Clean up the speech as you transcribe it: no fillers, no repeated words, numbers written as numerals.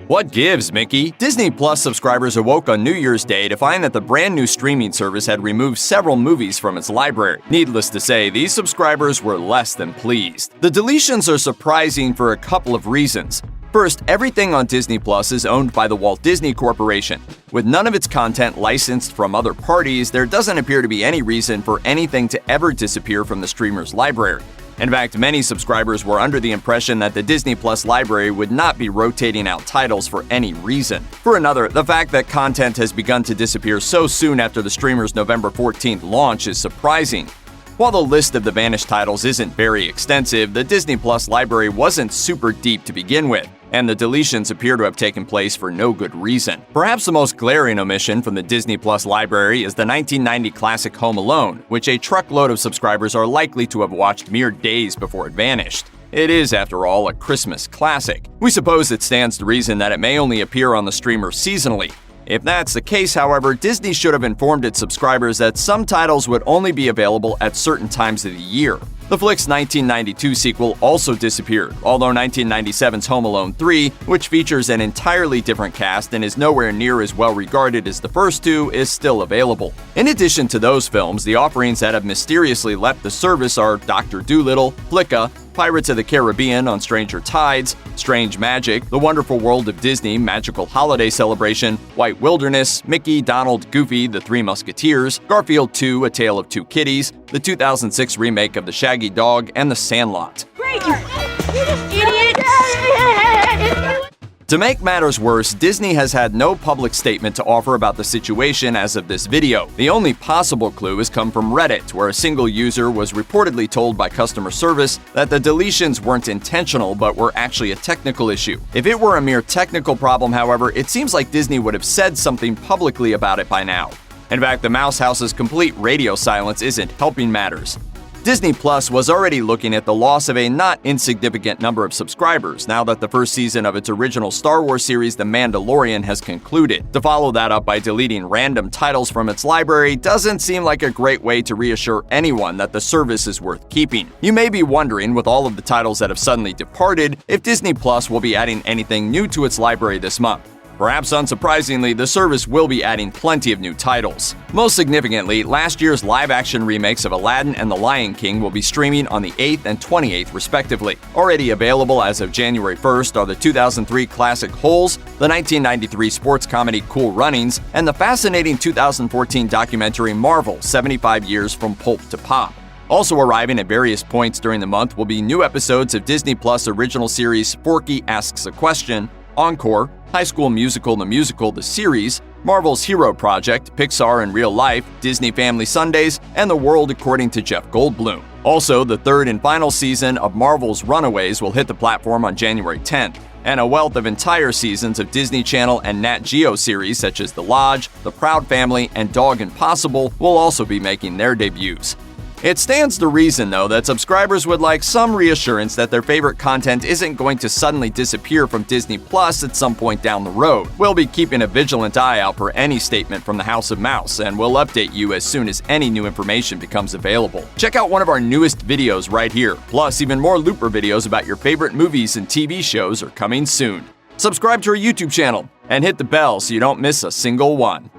What gives, Mickey? Disney Plus subscribers awoke on New Year's Day to find that the brand new streaming service had removed several movies from its library. Needless to say, these subscribers were less than pleased. The deletions are surprising for a couple of reasons. First, everything on Disney Plus is owned by the Walt Disney Corporation. With none of its content licensed from other parties, there doesn't appear to be any reason for anything to ever disappear from the streamer's library. In fact, many subscribers were under the impression that the Disney Plus library would not be rotating out titles for any reason. For another, the fact that content has begun to disappear so soon after the streamer's November 14th launch is surprising. While the list of the vanished titles isn't very extensive, the Disney Plus library wasn't super deep to begin with, and the deletions appear to have taken place for no good reason. Perhaps the most glaring omission from the Disney Plus library is the 1990 classic Home Alone, which a truckload of subscribers are likely to have watched mere days before it vanished. It is, after all, a Christmas classic. We suppose it stands to reason that it may only appear on the streamer seasonally. If that's the case, however, Disney should have informed its subscribers that some titles would only be available at certain times of the year. The flick's 1992 sequel also disappeared, although 1997's Home Alone 3, which features an entirely different cast and is nowhere near as well regarded as the first two, is still available. In addition to those films, the offerings that have mysteriously left the service are Dr. Dolittle, Flicka, Pirates of the Caribbean on Stranger Tides, Strange Magic, The Wonderful World of Disney Magical Holiday Celebration, White Wilderness, Mickey, Donald, Goofy, The Three Musketeers, Garfield 2, A Tale of Two Kitties, the 2006 remake of The Shaggy Dog, and The Sandlot. Great, you idiots! To make matters worse, Disney has had no public statement to offer about the situation as of this video. The only possible clue has come from Reddit, where a single user was reportedly told by customer service that the deletions weren't intentional but were actually a technical issue. If it were a mere technical problem, however, it seems like Disney would have said something publicly about it by now. In fact, the Mouse House's complete radio silence isn't helping matters. Disney Plus was already looking at the loss of a not insignificant number of subscribers now that the first season of its original Star Wars series The Mandalorian has concluded. To follow that up by deleting random titles from its library doesn't seem like a great way to reassure anyone that the service is worth keeping. You may be wondering, with all of the titles that have suddenly departed, if Disney Plus will be adding anything new to its library this month. Perhaps unsurprisingly, the service will be adding plenty of new titles. Most significantly, last year's live-action remakes of Aladdin and The Lion King will be streaming on the 8th and 28th respectively. Already available as of January 1st are the 2003 classic Holes, the 1993 sports comedy Cool Runnings, and the fascinating 2014 documentary Marvel: 75 Years from Pulp to Pop. Also arriving at various points during the month will be new episodes of Disney Plus original series Forky Asks a Question, Encore, High School Musical: The Musical, the series, Marvel's Hero Project, Pixar in Real Life, Disney Family Sundays, and The World According to Jeff Goldblum. Also, the third and final season of Marvel's Runaways will hit the platform on January 10th, and a wealth of entire seasons of Disney Channel and Nat Geo series such as The Lodge, The Proud Family, and Dog Impossible will also be making their debuts. It stands to reason, though, that subscribers would like some reassurance that their favorite content isn't going to suddenly disappear from Disney Plus at some point down the road. We'll be keeping a vigilant eye out for any statement from the House of Mouse, and we'll update you as soon as any new information becomes available. Check out one of our newest videos right here. Plus, even more Looper videos about your favorite movies and TV shows are coming soon. Subscribe to our YouTube channel and hit the bell so you don't miss a single one.